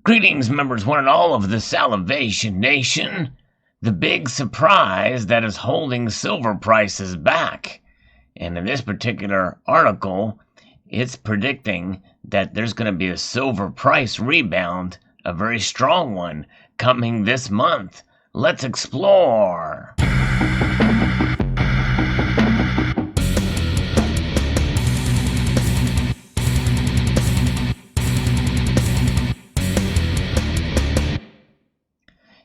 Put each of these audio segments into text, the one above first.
Greetings, members one and all of the Salivation Nation. The big surprise that is holding silver prices back. And in this particular article, it's predicting that there's going to be a silver price rebound, a very strong one, coming this month. Let's explore.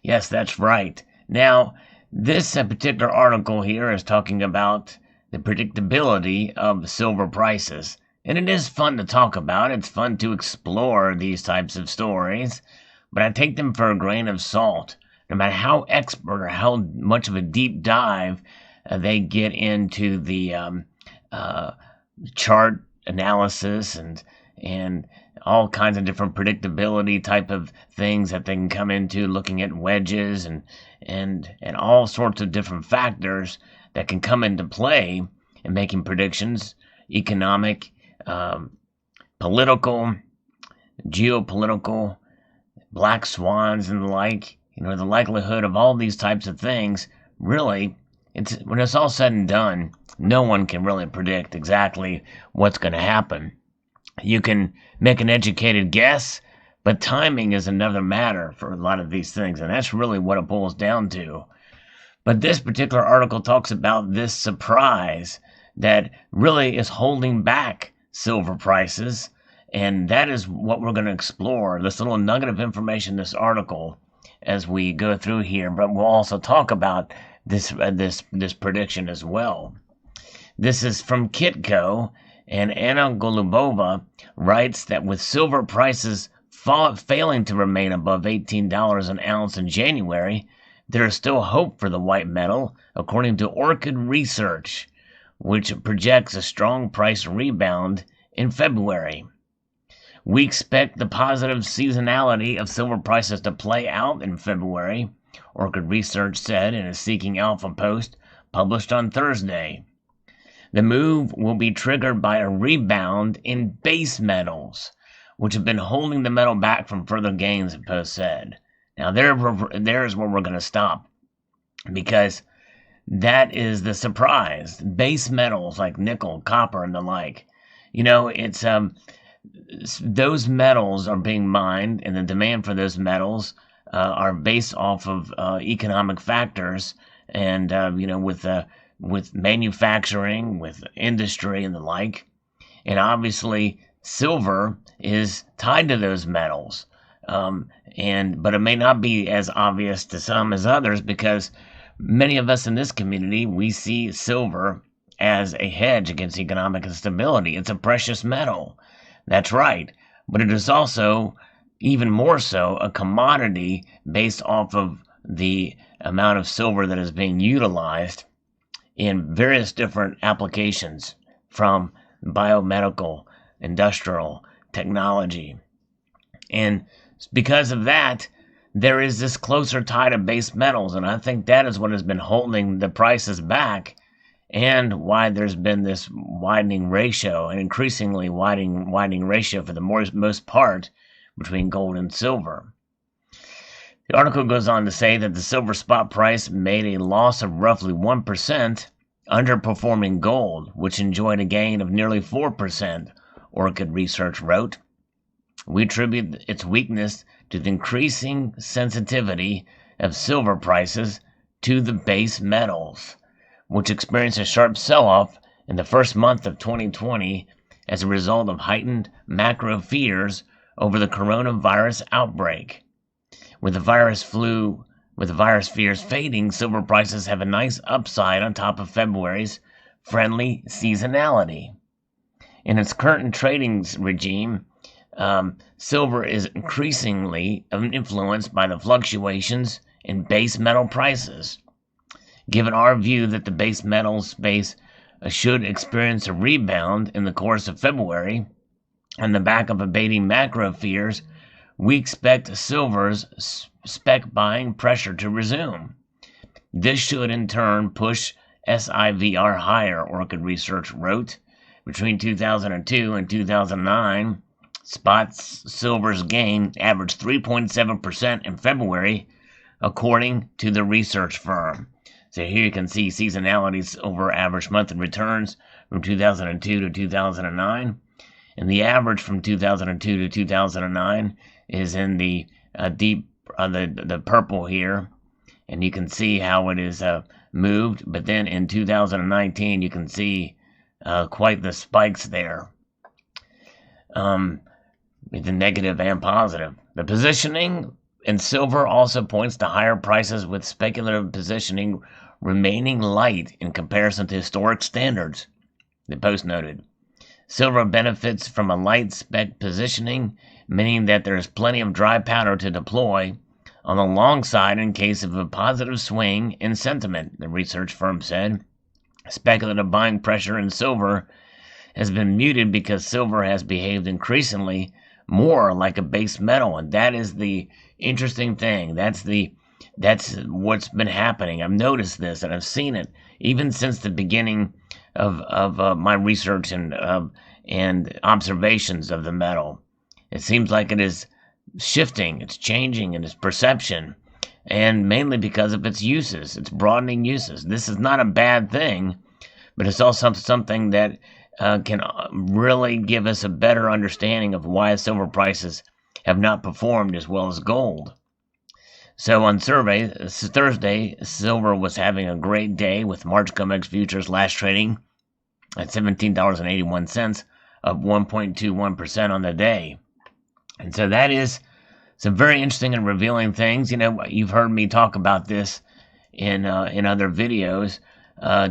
Yes, that's right. Now, this particular article here is talking about the predictability of silver prices. And it is fun to talk about. It's fun to explore these types of stories. But I take them for a grain of salt. No matter how expert or how much of a deep dive they get into the chart analysis and all kinds of different predictability type of things that they can come into, looking at wedges and all sorts of different factors that can come into play in making predictions, economic, political, geopolitical, black swans and the like. The likelihood of all these types of things, really, when it's all said and done, no one can really predict exactly what's going to happen. You can make an educated guess, but timing is another matter for a lot of these things, and that's really what it boils down to. But this particular article talks about this surprise that really is holding back silver prices, and that is what we're going to explore, this little nugget of information in this article as we go through here, but we'll also talk about this prediction as well. This is from Kitco. And Anna Golubova writes that with silver prices failing to remain above $18 an ounce in January, there is still hope for the white metal, according to Orchid Research, which projects a strong price rebound in February. We expect the positive seasonality of silver prices to play out in February, Orchid Research said in a Seeking Alpha post published on Thursday. The move will be triggered by a rebound in base metals, which have been holding the metal back from further gains, the post said. Now, there's where we're going to stop, because that is the surprise. Base metals like nickel, copper, and the like. It's those metals are being mined, and the demand for those metals are based off of economic factors, and with manufacturing, with industry and the like. And obviously silver is tied to those metals. But it may not be as obvious to some as others, because many of us in this community, we see silver as a hedge against economic instability. It's a precious metal. That's right. But it is also, even more so, a commodity based off of the amount of silver that is being utilized in various different applications, from biomedical, industrial, technology. And because of that, there is this closer tie to base metals, and I think that is what has been holding the prices back, and why there's been this widening ratio, an increasingly widening ratio for the most part between gold and silver. The article goes on to say that the silver spot price made a loss of roughly 1%, underperforming gold, which enjoyed a gain of nearly 4%, Orchid Research wrote. We attribute its weakness to the increasing sensitivity of silver prices to the base metals, which experienced a sharp sell-off in the first month of 2020 as a result of heightened macro fears over the coronavirus outbreak. With the virus fears fading, silver prices have a nice upside on top of February's friendly seasonality. In its current trading regime, silver is increasingly influenced by the fluctuations in base metal prices. Given our view that the base metal space should experience a rebound in the course of February, on the back of abating macro fears, we expect silver's spec buying pressure to resume. This should in turn push SIVR higher, Orchid Research wrote. Between 2002 and 2009, Spot silver's gain averaged 3.7% in February, according to the research firm. So here you can see seasonalities over average monthly returns from 2002 to 2009. And the average from 2002 to 2009 is in the deep, the purple here. And you can see how it is moved. But then in 2019, you can see quite the spikes there. The negative and positive. The positioning in silver also points to higher prices, with speculative positioning remaining light in comparison to historic standards, the Post noted. Silver benefits from a light spec positioning, meaning that there is plenty of dry powder to deploy on the long side in case of a positive swing in sentiment, the research firm said. Speculative buying pressure in silver has been muted because silver has behaved increasingly more like a base metal, and that is the interesting thing. That's what's been happening. I've noticed this, and I've seen it even since the beginning of my research and observations of the metal. It seems like it is shifting, it's changing in its perception, and mainly because of its uses, its broadening uses. This is not a bad thing, but it's also something that can really give us a better understanding of why silver prices have not performed as well as gold. So on Thursday, silver was having a great day, with March COMEX futures last trading at $17.81, up 1.21% on the day. And so that is some very interesting and revealing things. You know, you've heard me talk about this in other videos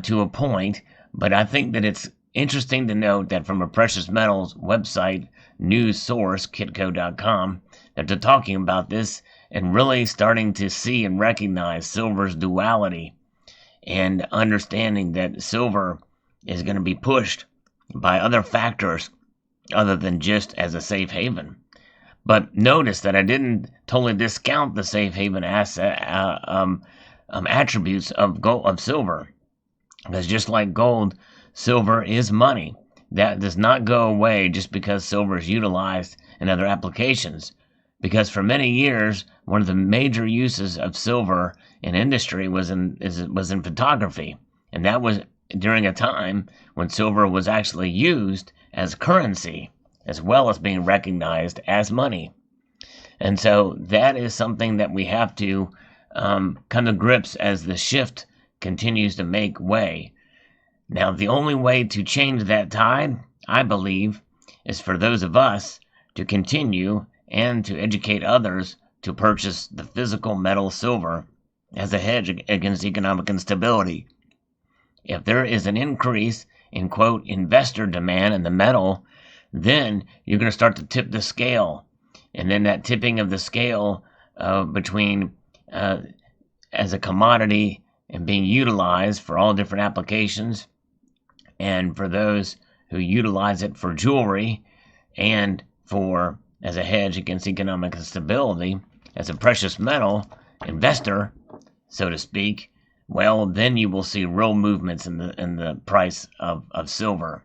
to a point, but I think that it's interesting to note that from a precious metals website news source, kitco.com, that they're talking about this and really starting to see and recognize silver's duality, and understanding that silver is going to be pushed by other factors other than just as a safe haven. But notice that I didn't totally discount the safe haven asset attributes of silver, because just like gold, silver is money. That does not go away just because silver is utilized in other applications. Because for many years, one of the major uses of silver in industry was in photography, and that was during a time when silver was actually used as currency, as well as being recognized as money. And so that is something that we have to come to grips as the shift continues to make way. Now, the only way to change that tide, I believe, is for those of us to continue and to educate others to purchase the physical metal silver as a hedge against economic instability. If there is an increase in, quote, investor demand in the metal, then you're going to start to tip the scale. And then that tipping of the scale between as a commodity and being utilized for all different applications, and for those who utilize it for jewelry and for as a hedge against economic instability, as a precious metal investor, so to speak, well, then you will see real movements in the price of silver.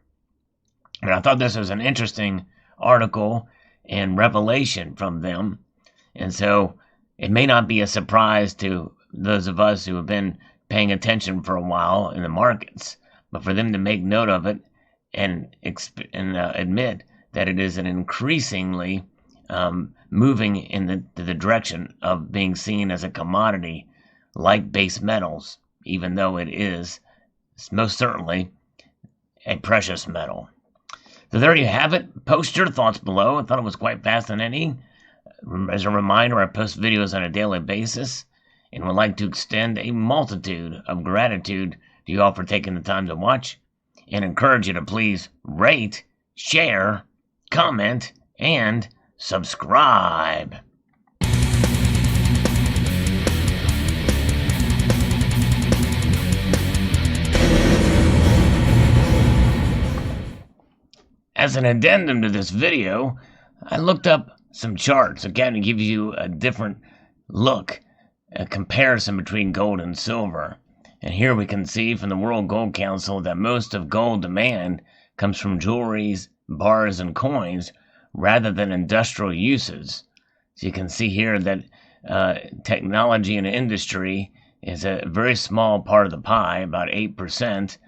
And I thought this was an interesting article and revelation from them. And so it may not be a surprise to those of us who have been paying attention for a while in the markets, but for them to make note of it and admit that it is an increasingly moving in the direction of being seen as a commodity like base metals, even though it is most certainly a precious metal. So there you have it. Post your thoughts below. I thought it was quite fascinating. As a reminder, I post videos on a daily basis and would like to extend a multitude of gratitude to you all for taking the time to watch, and encourage you to please rate, share, comment, and subscribe. As an addendum to this video, I looked up some charts, again, to give you a different look, a comparison between gold and silver. And here we can see from the World Gold Council that most of gold demand comes from jewelries, bars, and coins, rather than industrial uses. So you can see here that technology and industry is a very small part of the pie, about 8%,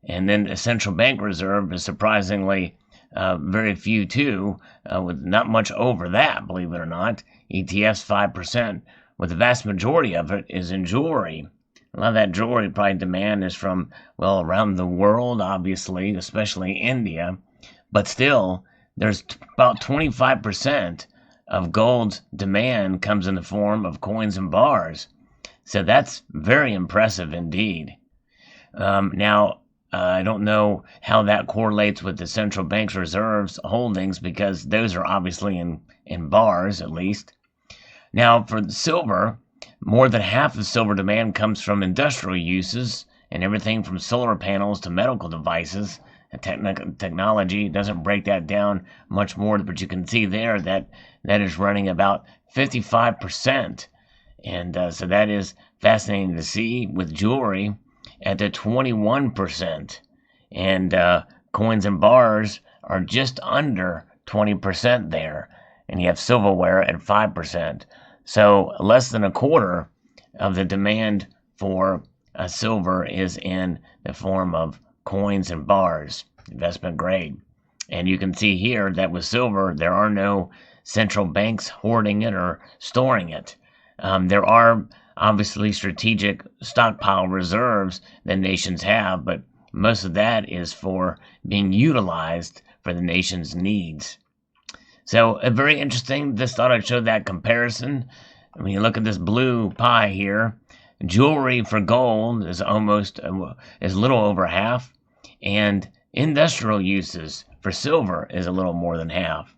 and then the central bank reserve is surprisingly very few too, with not much over that, believe it or not. ETFs 5%, with the vast majority of it is in jewelry. A lot of that jewelry probably demand is from, well, around the world, obviously, especially India, but still, there's about 25% of gold's demand comes in the form of coins and bars. So that's very impressive indeed. Now, I don't know how that correlates with the central bank's reserves holdings, because those are obviously in bars at least. Now, for silver, more than half of silver demand comes from industrial uses, and everything from solar panels to medical devices. Technology doesn't break that down much more, but you can see there that is running about 55%. And so that is fascinating to see, with jewelry at the 21%. And coins and bars are just under 20% there. And you have silverware at 5%. So less than a quarter of the demand for silver is in the form of coins and bars, investment grade. And you can see here that with silver, there are no central banks hoarding it or storing it. There are obviously strategic stockpile reserves that nations have, but most of that is for being utilized for the nation's needs. So very interesting. Just thought I'd show that comparison. When you look at this blue pie here, jewelry for gold is is a little over half, and industrial uses for silver is a little more than half.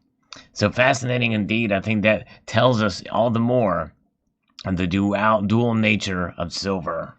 So fascinating indeed. I think that tells us all the more of the dual nature of silver.